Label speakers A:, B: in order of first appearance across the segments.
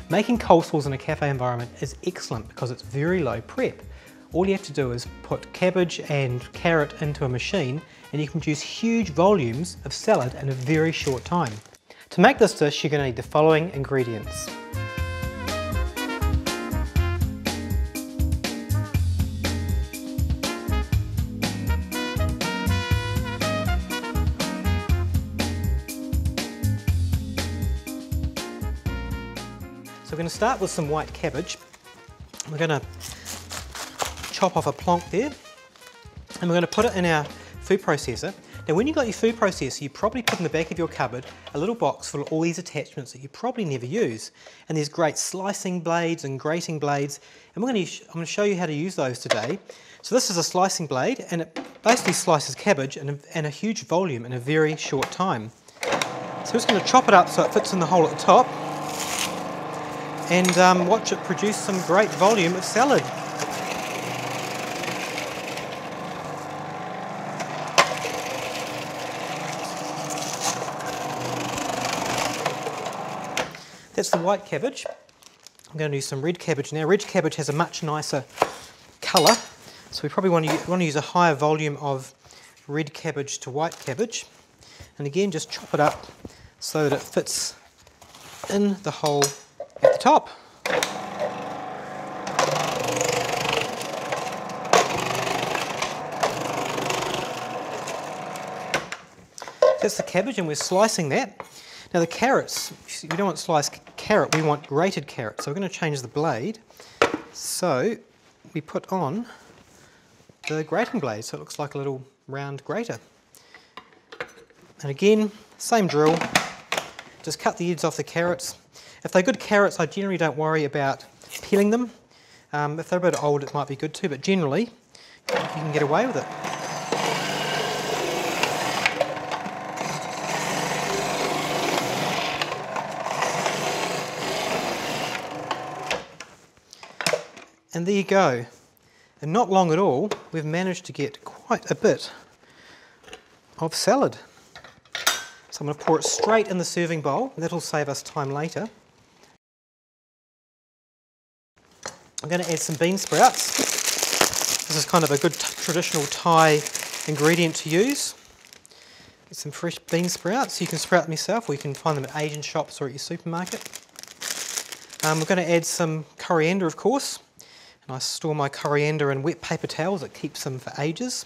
A: Making coleslaws in a cafe environment is excellent because it's very low prep. All you have to do is put cabbage and carrot into a machine and you can produce huge volumes of salad in a very short time. To make this dish, you're going to need the following ingredients. So we're going to start with some white cabbage. We're going to chop off a plonk there and we're going to put it in our food processor. Now when you've got your food processor, you probably put in the back of your cupboard a little box full of all these attachments that you probably never use. And there's great slicing blades and grating blades, and I'm going to show you how to use those today. So this is a slicing blade and it basically slices cabbage in a huge volume in a very short time. So we're just going to chop it up so it fits in the hole at the top and watch it produce some great volume of salad. That's the white cabbage. I'm going to use some red cabbage now. Red cabbage has a much nicer colour, so we probably want to use a higher volume of red cabbage to white cabbage. And again, just chop it up so that it fits in the hole at the top. That's the cabbage and we're slicing that. Now the carrots, we don't want sliced carrot, we want grated carrot. So we're going to change the blade. So we put on the grating blade so it looks like a little round grater. And again, same drill, just cut the ends off the carrots. If they're good carrots, I generally don't worry about peeling them. If they're a bit old, it might be good too, but generally you can get away with it. And there you go. And not long at all, we've managed to get quite a bit of salad. So I'm going to pour it straight in the serving bowl. That'll save us time later. I'm going to add some bean sprouts. This is kind of a good traditional Thai ingredient to use. Get some fresh bean sprouts. You can sprout them yourself or you can find them at Asian shops or at your supermarket. We're going to add some coriander, of course. And I store my coriander in wet paper towels. It keeps them for ages.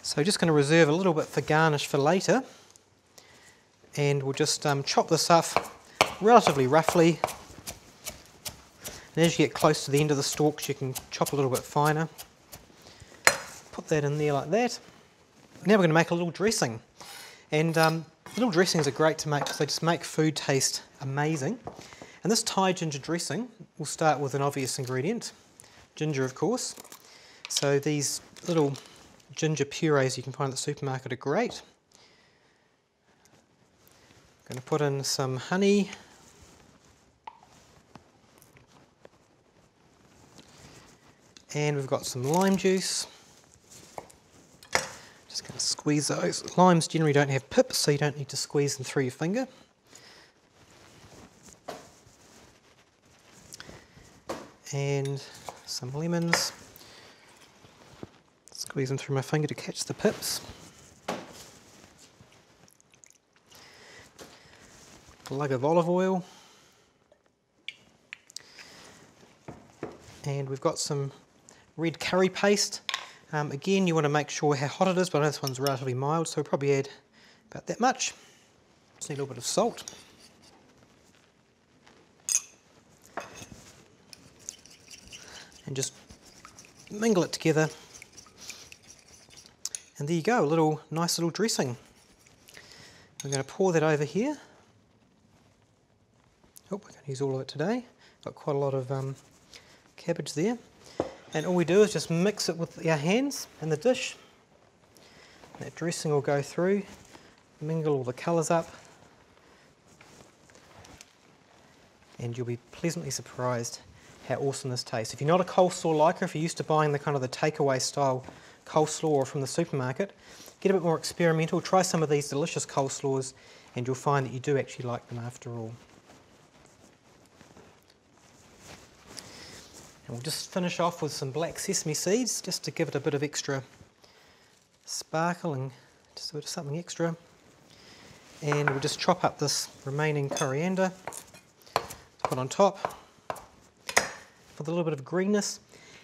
A: So just going to reserve a little bit for garnish for later. And we'll just chop this up relatively roughly. And as you get close to the end of the stalks, you can chop a little bit finer. Put that in there like that. Now we're going to make a little dressing. And little dressings are great to make because they just make food taste amazing. And this Thai ginger dressing, we'll start with an obvious ingredient. Ginger, of course. So these little ginger purees you can find at the supermarket are great. I'm going to put in some honey. And we've got some lime juice. Just going to squeeze those. Limes generally don't have pips, so you don't need to squeeze them through your finger. And some lemons. Squeeze them through my finger to catch the pips. A lug of olive oil. And we've got some red curry paste. Again, you want to make sure how hot it is, but I know this one's relatively mild, so we'll probably add about that much. Just need a little bit of salt. And just mingle it together. And there you go, a nice little dressing. I'm going to pour that over here. Oh, we're going to use all of it today. Got quite a lot of cabbage there. And all we do is just mix it with our hands in the dish. That dressing will go through, mingle all the colours up, and you'll be pleasantly surprised how awesome this tastes. If you're not a coleslaw liker, if you're used to buying the kind of the takeaway style coleslaw or from the supermarket, get a bit more experimental, try some of these delicious coleslaws, and you'll find that you do actually like them after all. And we'll just finish off with some black sesame seeds, just to give it a bit of extra sparkle and just a bit of something extra. And we'll just chop up this remaining coriander to put on top with a little bit of greenness.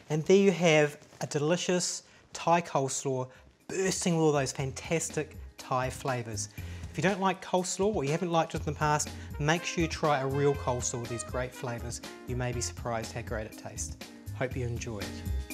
A: And there you have a delicious Thai coleslaw bursting with all those fantastic Thai flavours. If you don't like coleslaw or you haven't liked it in the past, make sure you try a real coleslaw with these great flavours. You may be surprised how great it tastes. Hope you enjoy it.